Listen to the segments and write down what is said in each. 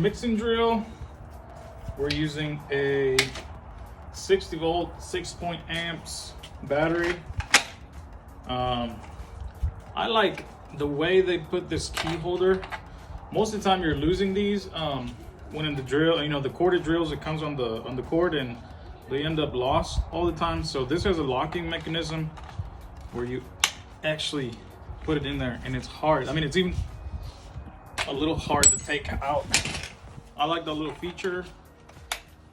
mixing drill, we're using a 60 volt, 6 amps battery. I like the way they put this key holder. Most of the time you're losing these when in the drill, you know, the corded drills, it comes on the cord and they end up lost all the time. So this has a locking mechanism where you actually put it in there, and it's hard. I mean, it's even a little hard to take out. I like the little feature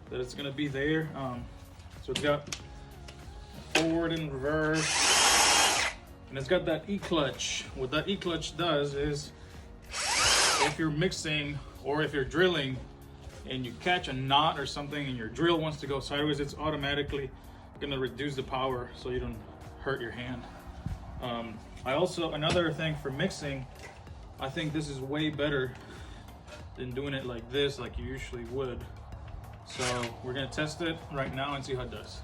that it's gonna be there. So it's got forward and reverse, and it's got that E-clutch. What that E-clutch does is, if you're mixing or if you're drilling and you catch a knot or something and your drill wants to go sideways, it's automatically gonna reduce the power so you don't hurt your hand. I also, another thing for mixing, I think this is way better than doing it like this, like you usually would. So we're gonna test it right now and see how it does.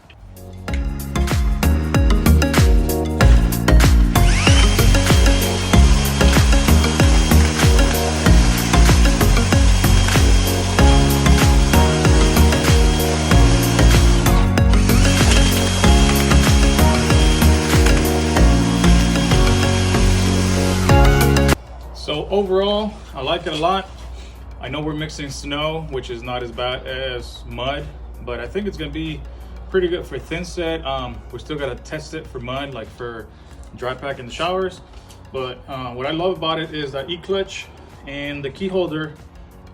So overall, I like it a lot. I know we're mixing snow, which is not as bad as mud, but I think it's gonna be pretty good for thin set. We still gotta test it for mud, like for dry pack in the showers. But what I love about it is that E-clutch and the key holder,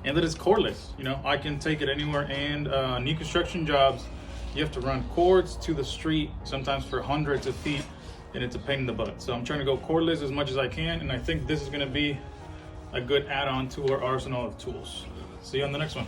and that it's cordless. You know, I can take it anywhere. And new construction jobs, you have to run cords to the street, sometimes for hundreds of feet, and it's a pain in the butt. So I'm trying to go cordless as much as I can, and I think this is gonna be a good add-on to our arsenal of tools. See you on the next one.